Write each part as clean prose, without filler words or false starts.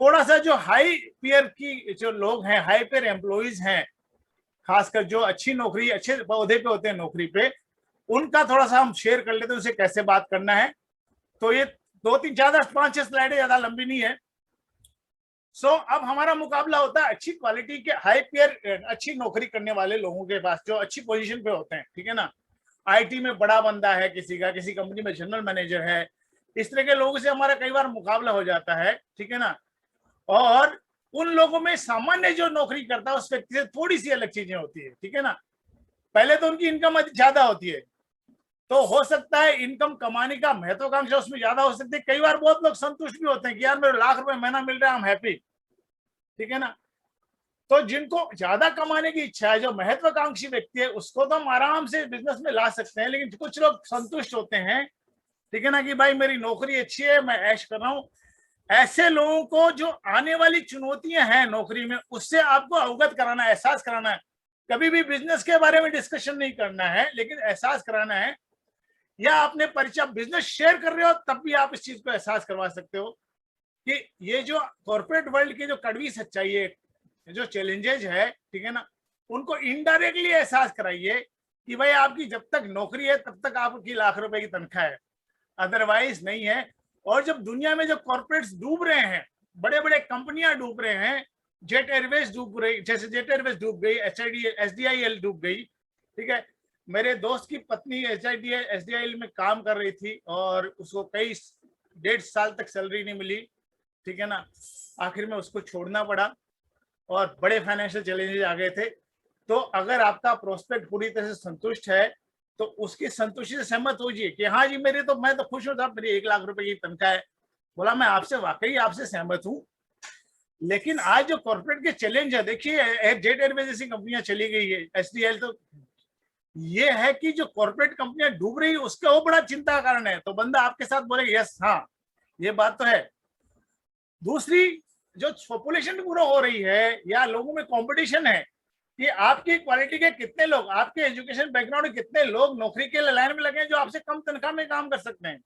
थोड़ा सा जो हाई पेयर की जो लोग हैं, हाई पेयर एम्प्लॉइज हैं, खासकर जो अच्छी नौकरी, अच्छे पौधे पे होते हैं नौकरी पे, उनका थोड़ा सा हम शेयर कर लेते हैं उसे कैसे बात करना है। तो ये 2-3 ज्यादा 5-6 स्लाइडें, ज्यादा लंबी नहीं है। अब हमारा मुकाबला होता है अच्छी क्वालिटी के हाई पेयर अच्छी नौकरी करने वाले लोगों के पास, जो अच्छी पोजीशन पे होते हैं, ठीक है ना। आईटी में बड़ा बंदा है किसी का, किसी कंपनी में जनरल मैनेजर है, इस तरह के लोगों से हमारा कई बार मुकाबला हो जाता है, ठीक है ना। और उन लोगों में सामान्य जो नौकरी करता है उस व्यक्ति से थोड़ी सी अलग चीजें होती है, ठीक है ना। पहले तो उनकी इनकम ज्यादा होती है, तो हो सकता है इनकम कमाने का महत्वाकांक्षा उसमें ज्यादा हो सकती है। कई बार बहुत लोग संतुष्ट भी होते हैं कि यार मेरे लाख रुपए महीना मिल रहा है, हम हैप्पी, ठीक है ना। तो जिनको ज्यादा कमाने की इच्छा है, जो महत्वाकांक्षी व्यक्ति है, उसको तो हम आराम से बिजनेस में ला सकते हैं। लेकिन कुछ लोग संतुष्ट होते हैं, ठीक है ना, कि भाई मेरी नौकरी अच्छी है, मैं ऐश कर रहा हूं। ऐसे लोगों को जो आने वाली चुनौतियां हैं नौकरी में, उससे आपको अवगत कराना है, एहसास कराना है। कभी भी बिजनेस के बारे में डिस्कशन नहीं करना है, लेकिन एहसास कराना है। या आपने परिचय बिजनेस शेयर कर रहे हो तब भी आप इस चीज को एहसास करवा सकते हो कि ये जो कॉर्पोरेट वर्ल्ड की जो कड़वी सच्चाई है, जो चैलेंजेस है, ठीक है ना, उनको इनडायरेक्टली एहसास कराइए कि भाई आपकी जब तक नौकरी है तब तक आपकी लाख रुपए की तनख्वाह है, अदरवाइज नहीं है। और जब दुनिया में जो कॉर्पोरेट्स डूब रहे हैं, बड़े बड़े कंपनियां डूब रहे हैं, जेट एयरवेज डूब रही, जैसे जेट एयरवेज डूब गई, SDIL डूब गई, ठीक है। मेरे दोस्त की पत्नी SDIL में काम कर रही थी और उसको कई 1.5 साल तक सैलरी नहीं मिली, ठीक है ना। आखिर में उसको छोड़ना पड़ा और बड़े फाइनेंशियल चैलेंजेस आ गए थे। तो अगर आपका प्रोस्पेक्ट पूरी तरह से संतुष्ट है तो उसकी संतुष्टि से सहमत होइए कि हाँ जी मेरे तो, मैं तो खुश हूँ साहब, मेरी 1 लाख रुपए की तनख्वाह है। बोला मैं आपसे वाकई आपसे सहमत हूँ, लेकिन आज जो कॉर्पोरेट के चैलेंज है, देखिए जेट एयरवेज जैसी कंपनियां चली गई है, SDIL, तो ये है कि जो कॉर्पोरेट कंपनियां डूब रही है उसका वो बड़ा चिंता का कारण है। तो बंदा आपके साथ बोलेगा यस, हाँ ये बात तो है। दूसरी, जो पॉपुलेशन पूरा हो रही है या लोगों में कंपटीशन है कि आपकी क्वालिटी के कितने लोग, आपके एजुकेशन बैकग्राउंड के कितने लोग नौकरी के लाइन में लगे हैं जो आपसे कम तनख्वाह में काम कर सकते हैं।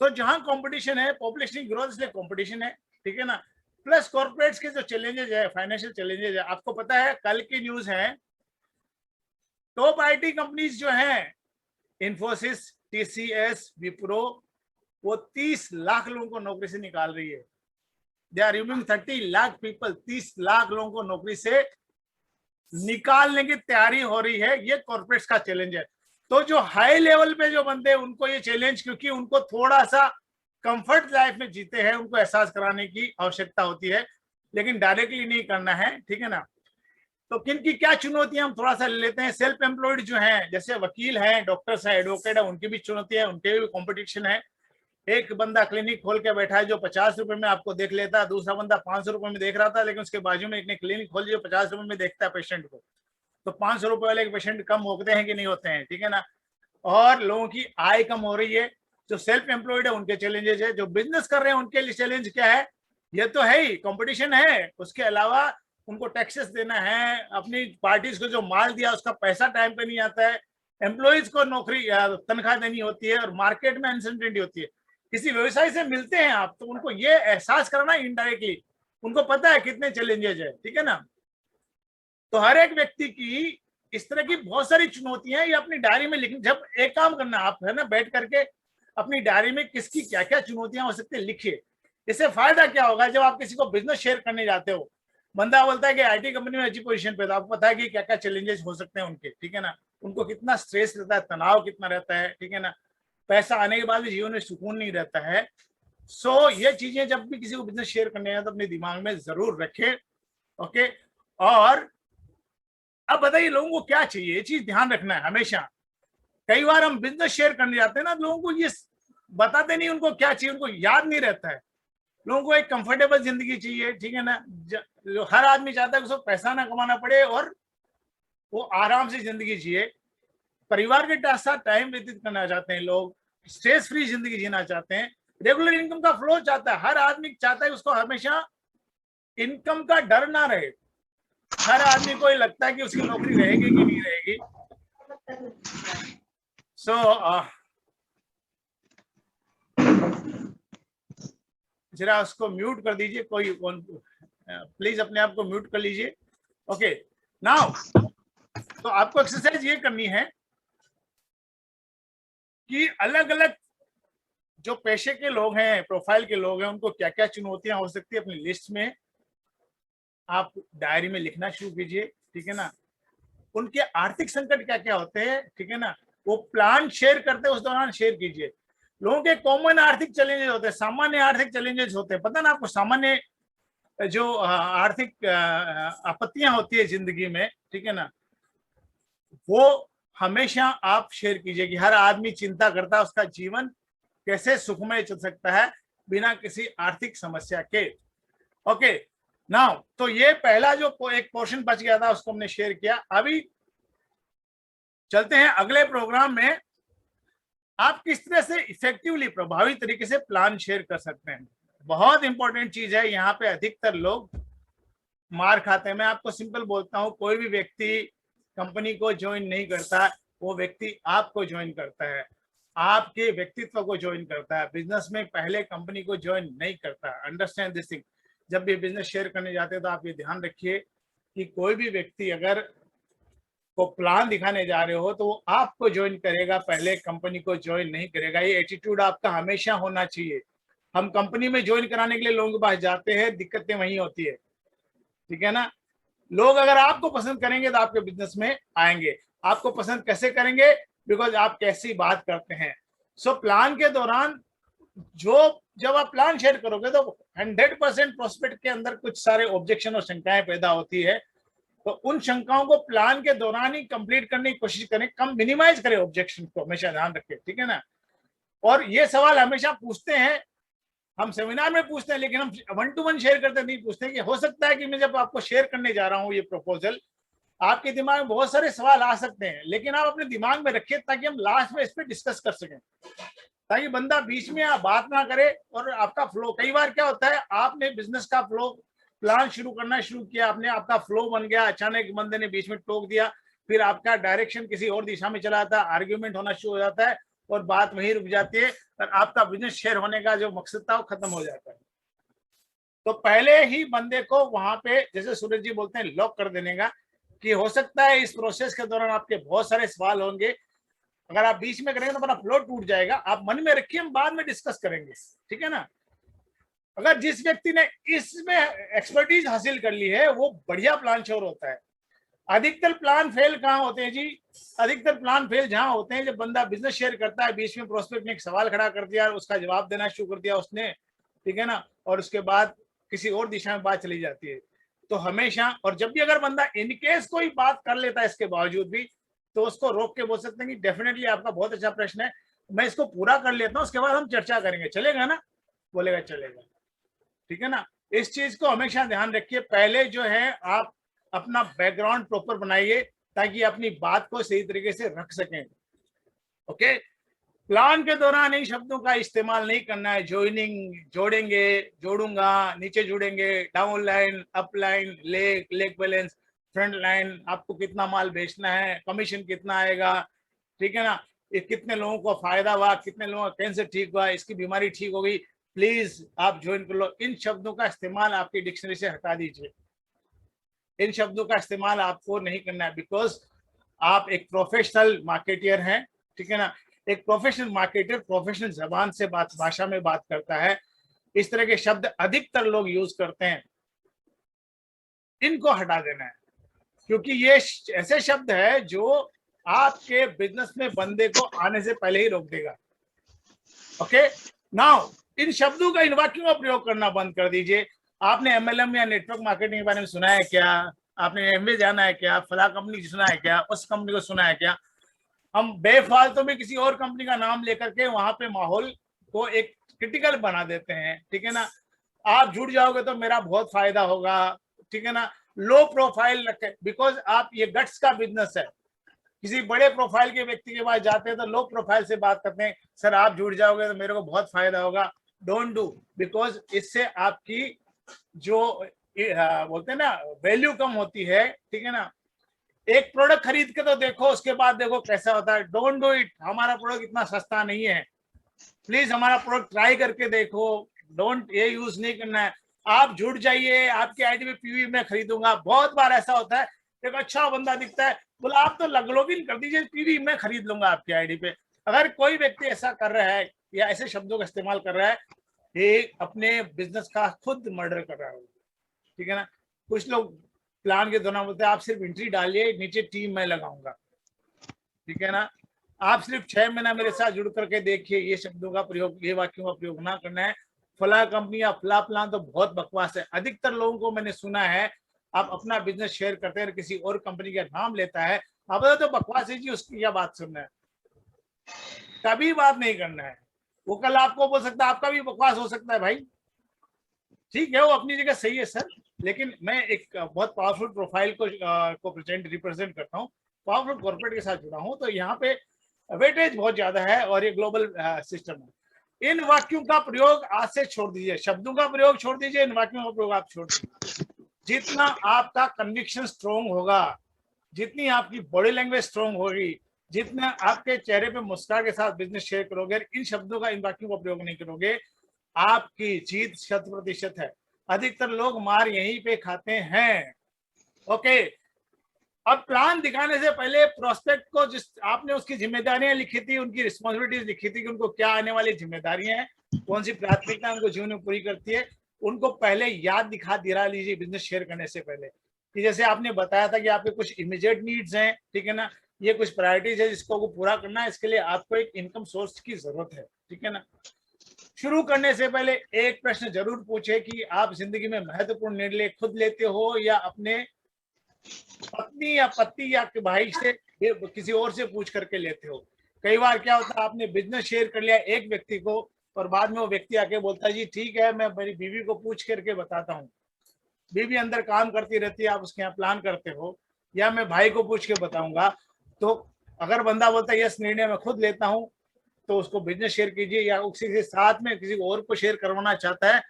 तो जहां कंपटीशन है, पॉपुलेशन ग्रोथ, इसलिए कंपटीशन है, ठीक है ना। प्लस कॉर्पोरेट्स के जो चैलेंजेस है, फाइनेंशियल चैलेंजेस है, आपको पता है कल की न्यूज है, टॉप IT कंपनीज जो हैं, इन्फोसिस, TCS, विप्रो, वो 30 लाख लोगों को नौकरी से निकाल रही है। They are removing 30 lakh people, 30 lakh लोगों को नौकरी से निकालने की तैयारी हो रही है। ये कॉर्पोरेट्स का चैलेंज है। तो जो हाई लेवल पे जो बंदे, उनको ये चैलेंज, क्योंकि उनको थोड़ा सा कंफर्ट लाइफ में जीते हैं, उनको एहसास कराने की आवश्यकता होती है, लेकिन डायरेक्टली नहीं करना है, ठीक है ना। तो किन की क्या चुनौतियां हम थोड़ा सा ले लेते हैं। सेल्फ एम्प्लॉयड जो हैं, जैसे वकील हैं, डॉक्टर्स हैं, एडवोकेट है, उनकी भी चुनौती है, उनके भी कॉम्पिटिशन है। एक बंदा क्लिनिक खोल के बैठा है जो 50 रुपए में आपको देख लेता है, दूसरा बंदा 500 रुपए में देख रहा था, लेकिन उसके बाजू में एक ने क्लिनिक खोल जो 50 रुपए में देखता है पेशेंट को। तो 500 रुपए वाले पेशेंट कम होते हैं कि नहीं होते हैं, ठीक है ना। और लोगों की आय कम हो रही है। जो सेल्फ एम्प्लॉयड है उनके चैलेंजेस है, जो बिजनेस कर रहे हैं उनके लिए चैलेंज क्या है, ये तो है ही, कंपटीशन है, उसके अलावा उनको टैक्सेस देना है, अपनी पार्टीज को जो माल दिया उसका पैसा टाइम पे नहीं आता है, एम्प्लॉयज को नौकरी तनख्वाह देनी होती है, और मार्केट में अनसर्टेनिटी होती है। किसी व्यवसाय से मिलते हैं आप तो उनको ये एहसास करना इनडायरेक्टली, उनको पता है कितने चैलेंजेस है, ठीक है ना। तो हर एक व्यक्ति की इस तरह की बहुत सारी चुनौतियां हैं, ये अपनी डायरी में लिखनी। जब एक काम करना आप, है ना, बैठ करके अपनी डायरी में किसकी क्या क्या चुनौतियां हो सकती है लिखिए। इससे फायदा क्या होगा, जब आप किसी को बिजनेस शेयर करने जाते हो, बंदा बोलता है कि IT कंपनी में अच्छी पोजीशन पे, तो आपको पता है कि क्या क्या चैलेंजेस हो सकते हैं उनके, ठीक है ना। उनको कितना स्ट्रेस रहता है, तनाव कितना रहता है, ठीक है ना। पैसा आने के बाद भी जीवन में सुकून नहीं रहता है। ये चीजें जब भी किसी को बिजनेस शेयर करने हैं तो अपने दिमाग में जरूर रखें, ओके। और अब बताइए लोगों को क्या चाहिए, ये चीज ध्यान रखना है हमेशा। कई बार हम बिजनेस शेयर करने जाते हैं ना, लोगों को ये बताते नहीं उनको क्या चाहिए, उनको याद नहीं रहता है। लोगों को एक कंफर्टेबल जिंदगी चाहिए, ठीक है ना। जो हर आदमी चाहता है कि उसको पैसा ना कमाना पड़े और वो आराम से जिंदगी जिए, परिवार के साथ टाइम व्यतीत करना चाहते हैं लोग, स्ट्रेस फ्री जिंदगी जीना चाहते हैं, रेगुलर इनकम का फ्लो चाहता है। हर आदमी चाहता है उसको हमेशा इनकम का डर ना रहे। हर आदमी को ये लगता है कि उसकी नौकरी रहेगी कि नहीं रहेगी। जरा उसको म्यूट कर दीजिए, कोई प्लीज अपने आप को म्यूट कर लीजिए। ओके नाउ, तो आपको एक्सरसाइज ये करनी है कि अलग अलग जो पेशे के लोग हैं, प्रोफाइल के लोग हैं, उनको क्या क्या चुनौतियां हो सकती है अपनी लिस्ट में आप डायरी में लिखना शुरू कीजिए, ठीक है ना। उनके आर्थिक संकट क्या क्या होते हैं, ठीक है ना, वो प्लान शेयर करते हैं उस दौरान शेयर कीजिए। लोगों के कॉमन आर्थिक चैलेंजेस होते हैं, सामान्य आर्थिक चैलेंजेस होते हैं, पता ना आपको, सामान्य जो आर्थिक आपत्तियां होती है जिंदगी में, ठीक है ना, वो हमेशा आप शेयर कीजिए कि हर आदमी चिंता करता है उसका जीवन कैसे सुखमय चल सकता है बिना किसी आर्थिक समस्या के। ओके नाउ, तो ये पहला जो एक पोर्शन बच गया था उसको हमने शेयर किया। अभी चलते हैं अगले प्रोग्राम में, आप किस तरह से इफेक्टिवली, प्रभावी तरीके से प्लान शेयर कर सकते हैं। बहुत इंपॉर्टेंट चीज है, यहाँ पे अधिकतर लोग मार खाते हैं। मैं आपको सिंपल बोलता हूँ, कोई भी व्यक्ति कंपनी को ज्वाइन नहीं करता, वो व्यक्ति आपको ज्वाइन करता है, आपके व्यक्तित्व को ज्वाइन करता है। बिजनेस में पहले कंपनी को ज्वाइन नहीं करता। Understand this thing. जब भी बिजनेस शेयर करने जाते हैं तो आप ये ध्यान रखिए कि कोई भी व्यक्ति अगर को प्लान दिखाने जा रहे हो तो वो आपको ज्वाइन करेगा, पहले कंपनी को ज्वाइन नहीं करेगा। ये एटीट्यूड आपका हमेशा होना चाहिए। हम कंपनी में ज्वाइन कराने के लिए लोगों के पास जाते हैं, दिक्कतें वहीं होती है, ठीक है ना। लोग अगर आपको पसंद करेंगे तो आपके बिजनेस में आएंगे। आपको पसंद कैसे करेंगे? बिकॉज आप कैसी बात करते हैं। सो प्लान के दौरान जब आप प्लान शेयर करोगे तो 100% प्रोस्पेक्ट के अंदर कुछ सारे ऑब्जेक्शन और शंकाएं पैदा होती है, तो उन शंकाओं को प्लान के दौरान ही कंप्लीट करने की कोशिश करें, कम मिनिमाइज करें ऑब्जेक्शन को, हमेशा ध्यान रखें, ठीक है ना। और ये सवाल हमेशा पूछते हैं, हम सेमिनार में पूछते हैं, लेकिन हम 1 to 1 शेयर करते नहीं पूछते कि हो सकता है कि मैं जब आपको शेयर करने जा रहा हूं ये प्रपोजल, आपके दिमाग में बहुत सारे सवाल आ सकते हैं, लेकिन आप अपने दिमाग में रखिए ताकि हम लास्ट में इस पर डिस्कस कर सकें, ताकि बंदा बीच में बात ना करे और आपका फ्लो। कई बार क्या होता है, आपने बिजनेस का फ्लो प्लान करना शुरू किया, आपने, आपका फ्लो बन गया, अचानक बंदे ने बीच में टोक दिया, फिर आपका डायरेक्शन किसी और दिशा में चला जाता है, आर्ग्यूमेंट होना शुरू हो जाता है और बात वहीं रुक जाती है और आपका बिजनेस शेयर होने का जो मकसद था वो खत्म हो जाता है। तो पहले ही बंदे को वहां पे, जैसे सूरज जी बोलते हैं, लॉक कर देने का, कि हो सकता है इस प्रोसेस के दौरान आपके बहुत सारे सवाल होंगे, अगर आप बीच में करेंगे तो अपना फ्लो टूट जाएगा। आप मन में रखिए, हम बाद में डिस्कस करेंगे, ठीक है ना। अगर जिस व्यक्ति ने इसमें एक्सपर्टीज हासिल कर ली है वो बढ़िया प्लान श्योर होता है। अधिकतर प्लान फेल कहाँ होते हैं जी? अधिकतर प्लान फेल जहां होते हैं जब बंदा बिजनेस शेयर करता है, बीच में प्रोस्पेक्ट ने एक सवाल खड़ा कर दिया, उसका जवाब देना शुरू कर दिया उसने, ठीक है ना, और उसके बाद किसी और दिशा में बात चली जाती है। तो हमेशा, और जब भी अगर बंदा इनकेस कोई बात कर लेता है इसके बावजूद भी, तो उसको रोक के बोल सकते हैं कि डेफिनेटली आपका बहुत अच्छा प्रश्न है, मैं इसको पूरा कर लेता हूँ, उसके बाद हम चर्चा करेंगे, चलेगा ना? बोलेगा चलेगा, ठीक है ना। इस चीज को हमेशा ध्यान रखिए। पहले जो है आप अपना बैकग्राउंड प्रॉपर बनाइए ताकि अपनी बात को सही तरीके से रख सकें। ओके, प्लान के दौरान इन शब्दों का इस्तेमाल नहीं करना है। ज्वाइनिंग, जोड़ेंगे, जोड़ूंगा, नीचे जुड़ेंगे, down line, up line, leg balance, front line, आपको कितना माल बेचना है, कमीशन कितना आएगा, ठीक है ना, ये कितने लोगों को फायदा हुआ, कितने लोगों का कैंसर ठीक हुआ, इसकी बीमारी ठीक हो गई, प्लीज आप ज्वाइन कर लो। इन शब्दों का इस्तेमाल आपकी डिक्शनरी से हटा दीजिए। इन शब्दों का इस्तेमाल आपको नहीं करना है, बिकॉज आप एक प्रोफेशनल मार्केटियर हैं, ठीक है ना। एक प्रोफेशनल मार्केटर प्रोफेशनल जबान से भाषा में बात करता है। इस तरह के शब्द अधिकतर लोग यूज करते हैं, इनको हटा देना है, क्योंकि ये ऐसे शब्द है जो आपके बिजनेस में बंदे को आने से पहले ही रोक देगा। ओके नाउ, इन शब्दों का, इन वाक्यों का प्रयोग करना बंद कर दीजिए। आपने एमएलएम या नेटवर्क मार्केटिंग के बारे में सुना है क्या? आपने एमवे जाना है क्या? फला कंपनी सुना है क्या? उस कंपनी को सुना है क्या? हम बेफालतू में किसी और कंपनी का नाम लेकर के वहां पे माहौल को एक क्रिटिकल बना देते हैं, ठीक है ना। आप जुड़ जाओगे तो मेरा बहुत फायदा होगा, ठीक है ना। लो प्रोफाइल रखे, बिकॉज आप, ये गट्स का बिजनेस है। किसी बड़े प्रोफाइल के व्यक्ति के पास जाते हैं तो लो प्रोफाइल से बात करते हैं, सर आप जुड़ जाओगे तो मेरे को बहुत फायदा होगा। डोंट डू, बिकॉज इससे आपकी जो बोलते हैं ना वैल्यू कम होती है, ठीक है ना। एक प्रोडक्ट खरीद के तो देखो, उसके बाद देखो कैसा होता है। Don't do it. हमारा प्रोडक्ट इतना सस्ता नहीं है, प्लीज हमारा प्रोडक्ट ट्राई करके देखो, डोंट ये यूज नहीं करना है। आप जुड़ जाइए, आपकी आईडी पे पीवी मैं खरीदूंगा। बहुत बार ऐसा होता है, एक अच्छा बंदा दिखता है, बोला आप तो लॉगिन कर दीजिए, पीवी मैं खरीद लूंगा आपकी आईडी पे। अगर कोई व्यक्ति ऐसा कर रहा है या ऐसे शब्दों का इस्तेमाल कर रहा है, ये अपने बिजनेस का खुद मर्डर कर रहा है, ठीक है ना। कुछ लोग प्लान के दौरान बोलते हैं आप सिर्फ एंट्री डालिए, नीचे टीम मैं लगाऊंगा, ठीक है ना। आप सिर्फ 6 महीना मेरे साथ जुड़ करके देखिए, ये शब्दों का प्रयोग, ये वाक्यों का प्रयोग ना करना है। फला कंपनी या फला प्लान तो बहुत बकवास है। अधिकतर लोगों को मैंने सुना है, आप अपना बिजनेस शेयर करते हैं, किसी और कंपनी का नाम लेता है, आप तो बकवास है जी, उसकी क्या बात सुनना है, कभी बात नहीं करना है। वो कल आपको बोल सकता है आपका भी बकवास हो सकता है भाई, ठीक है, वो अपनी जगह सही है सर, लेकिन मैं एक बहुत पावरफुल प्रोफाइल को रिप्रेजेंट करता हूँ, पावरफुल कॉर्पोरेट के साथ जुड़ा हूँ, तो यहाँ पे वेटेज बहुत ज्यादा है और ये ग्लोबल सिस्टम है। इन वाक्यों का प्रयोग आज से छोड़ दीजिए, शब्दों का प्रयोग छोड़ दीजिए, इन वाक्यों का प्रयोग आप छोड़ दीजिए। जितना आपका कन्विक्शन स्ट्रोंग होगा, जितनी आपकी बॉडी लैंग्वेज स्ट्रोंग होगी, जितना आपके चेहरे पे मुस्कुराहट के साथ बिजनेस शेयर करोगे, इन शब्दों का, इन वाक्यों का प्रयोग नहीं करोगे, आपकी जीत 100% है। अधिकतर लोग मार यहीं पे खाते हैं। ओके, अब प्लान दिखाने से पहले प्रोस्पेक्ट को, जिस आपने उसकी जिम्मेदारियां लिखी थी, उनकी रिस्पॉन्सिबिलिटीज लिखी थी कि उनको क्या आने वाली जिम्मेदारियां हैं, कौन सी प्राथमिकता उनको जीवन में पूरी करती है, उनको पहले याद दिला लीजिए बिजनेस शेयर करने से पहले। कि जैसे आपने बताया था कि आपके कुछ इमीडिएट नीड्स हैं, ठीक है ना, ये कुछ प्रायोरिटीज है जिसको वो पूरा करना है, इसके लिए आपको एक इनकम सोर्स की जरूरत है, ठीक है ना। शुरू करने से पहले एक प्रश्न जरूर पूछे कि आप जिंदगी में महत्वपूर्ण निर्णय खुद लेते हो या अपने पत्नी या पति या भाई से, किसी और से पूछ करके लेते हो। कई बार क्या होता है, आपने बिजनेस शेयर कर लिया एक व्यक्ति को और बाद में वो व्यक्ति आके बोलता है जी ठीक है, मैं मेरी बीवी को पूछ करके बताता हूँ। बीवी अंदर काम करती रहती है, आप उसके यहाँ प्लान करते हो, या मैं भाई को पूछ के बताऊंगा। तो अगर बंदा बोलता है यस निर्णय मैं खुद लेता हूँ, तो उसको बिजनेस शेयर कीजिए, या उसी के साथ में किसी और को शेयर करवाना चाहता है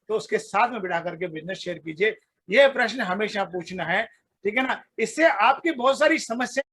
तो उसके साथ में बिठा करके बिजनेस शेयर कीजिए। यह प्रश्न हमेशा पूछना है, ठीक है ना। इससे आपकी बहुत सारी समस्या